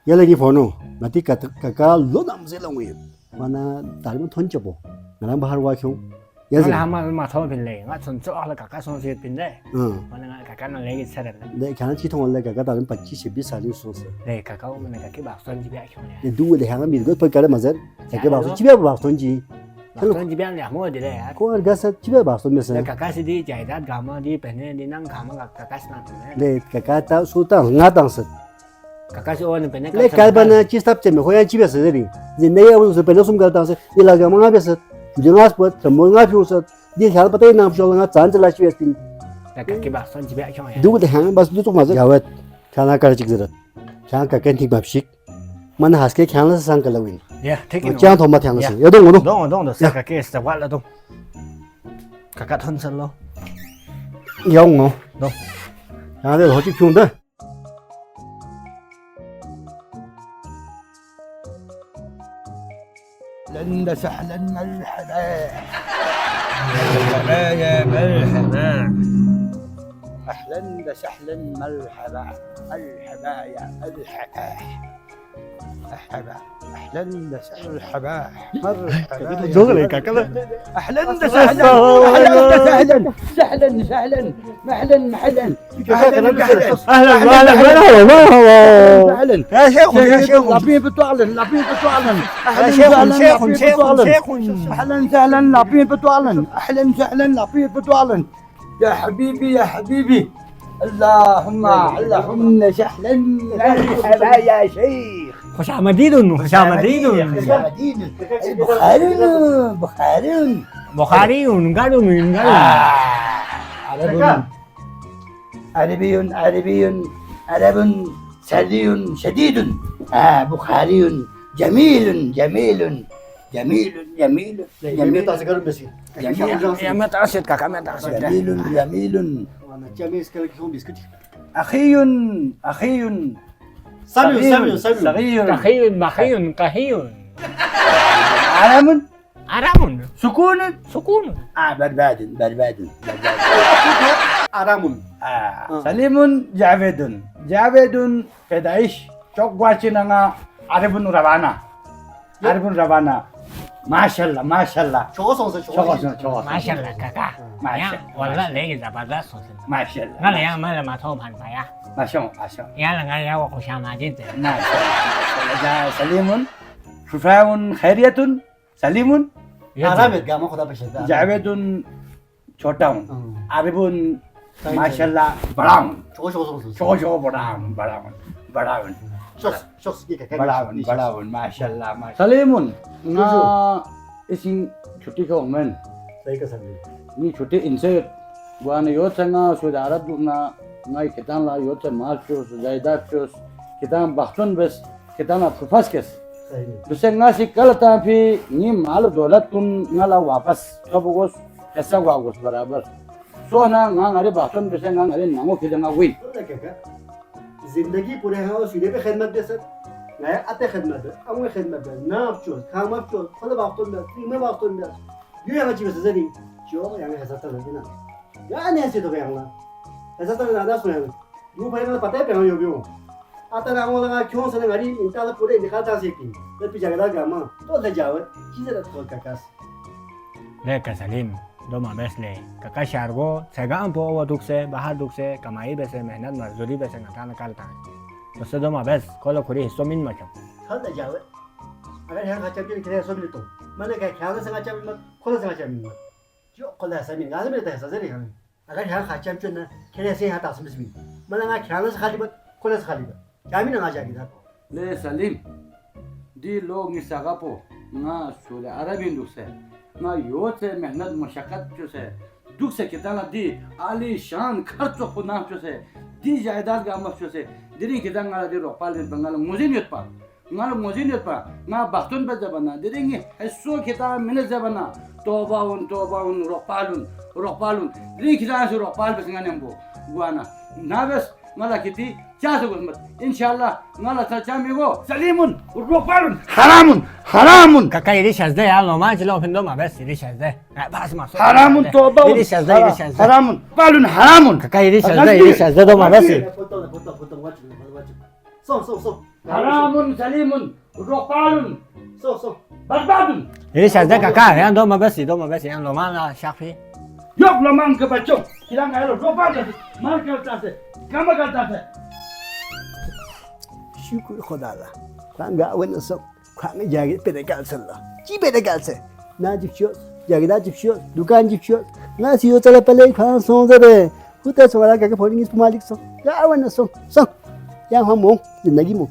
yalagi fono mati kaka lo namze langwe mana tarim tonjabo nang bahar wa kyung Yazın. Ama thon bin le, nga son cho ala kaka son se bin de. Mana nga kaka na legi sada na. ne kana chi thong le kaka tarim 25 sali so se Le kaka o mana kaki bak son ji bia kyong le. ne du le hang mi go pa kare mazan kaka ba so chibe ba son ji Son ji bia le mo de le. ko ga sa chibe ba so me se Le kaka si di jai dat gama di pen di nang gama kaka sna ne. le kaka ta su ta nga dang se Kaka si o ne pen le kalba na chi stap che me ho ya chibe se de ni ne ya wo se pen sum ga dang se ila ga ma be se ju nga spot mo nga phu se di khal pa te na phu nga chan la chi estin Le kaki bak son ji bia kyong le. du le hang bas du to ma ya wet kana kar chik zira chang ka ken tik bab shik man has ke khang la sang ka lawin Ya, take it. chang thom ma thang la se ya dong wo Dong de sa kaki sa wat la dong. Kaka thon san lo. yong ngo Dong. ya de ho chi pyung de لن سهلا مرحبا مرحبا يا مرحبا اهلا وسهلا مرحبا مرحبا يا مرحبا مرحبا اهلا وسهلا مرحبا Dong le kaka la. اهلا وسهلا اهلا وسهلا سهلا سهلا محلا محلا ahlan فعلا يا شيخ يا شيخ لابين بتعلن لابين بتعلن اهلا سهلا لابين بتعلن اهلا سهلا لابين بتعلن يا حبيبي يا حبيبي اللهم سهلا مرحبا يا شيخ Khosh amadidun, khosh amadidun. بخارون Bukhariun, garun, garun. عربي عربي عرب سري شديد بخاري جميل جميل جميل جميل yemin ta segar besi Ya ma tasit kaka ma tasit. جميل جميل wana chame skala ki hom biskut أخي أخي sabiu صغير Kahiyun, kahiyun. علم Aramun, سكون sukun. برباد برباد aramun سليم جاويد جاويد كدايش شوك واشينا عرب روانا عرب روانا ما شاء الله ما شاء الله chogo song se شغل Mashallah kaka. Masya. Ya, wala legi zabada sosin. ما شاء الله Ngala yang mala ma thau phan pa ya. ما شاء الله ما شاء الله Ya la ngala ya wa khosh amadid. ما شاء الله سليم شفاء خيرية سليم aram et gama khuda beshada جاويد छोटा हूँ عرب ما شاء الله बड़ा हूँ chogo song شو बड़ा हूँ बड़ा हूँ बड़ा हूँ shos ye ka बड़ा हूँ माशाल्लाह माशाल्लाह सलीम ना इसी छुट्टी को मन sai ka sabi ni छुट्टी इनसे वाने यो संगा सुधारत ना ना कितान ला यो च माल चो जायदा चो कितान बख्तन बस कितान फुफास केस sai दुसे ना सी कल ता भी ni माल दौलत तुम ना ला वापस कब गोस ऐसा वागोस बराबर सो ना ना अरे बख्तन बस ना अरे नामो कितना हुई जिंदगी पूरे हैं और सीधे पे खिदमत दे सर नया आते खिदमत है अमूल खिदमत है ना आपचो खाम आपचो फल बातों में तीन बातों में ये यहाँ चीज़ से जरी जो यहाँ ऐसा तो नहीं ना यार नहीं ऐसे तो यहाँ ना ऐसा तो ज़्यादा सुना है यू भाई ना पता है पे हम यो भी हो आता ना हम लोग क्यों सने गाड़ी इंटा तो पूरे निकाल था सीखी तो पीछे गया गामा तो ले जाओ चीज़ें तो Kakas Le ka salim. Do ma bes le. Kaka shargo sega ampo wa dukse, bahar dukse, kamai bese mehnat mazuri bese ngata nakal ta. To se do ma bes kolo khuri hisso min ma cham. कल ले जाओ अगर यहाँ खाचा भी निकले सो भी तो मैंने कहा ख्याल से खाचा भी मत खोल से खाचा भी मत जो खोल ऐसा नहीं गाज़ में तो ऐसा नहीं हमें अगर यहाँ खाचा भी ना खेले से यहाँ तासम भी मैंने कहा ख्याल से खाली मत खोल से खाली मत क्या भी ना आजा किधर ले सलीम दी लोग निसागा पो ना शोले अरबी दुख से ना यो से मेहनत मशक्कत जो से दुख से कितना दी आली शान खर्च को ना जो से दी जायदाद का मत जो से दिरी कितना दी रोपाल दिन बंगाल मुझे नहीं पा ngal mojin pa na bahtun ba jabana diringi eso kita mine jabana tobaun ropalun diri kita su ropal bes nganembo guana nabes mala kiti chasu gusmat inshallah ngala ta chamigo salimun ropalun haramun Kaka iri shazde ya lo ma chilo pendo ma bes iri shazde. Bas ma. haramun tobaun Iri shazde. haramun palun haramun Kaka iri shazde do ma bes. foto wajib Son. Haramun salimun, rokalun, Son. berbadun. Şerde kaka yan doma besi yan lomana şafi. Yok laman kebaçok. Kilang ayo ropa kasi. Mar kaltase. Kama kaltase. Şükür Khuda'la. Kanka awen son. Kanka jagit pede kalsın la. Ci pede kalsın. Na cipşiyor. Jagida cipşiyor. Dukan cipşiyor. Na siyo tala pale kan son zabe. Huta sonra kaka polingis pumalik son. Ya awen son. Yang hamong. Zindagi mo.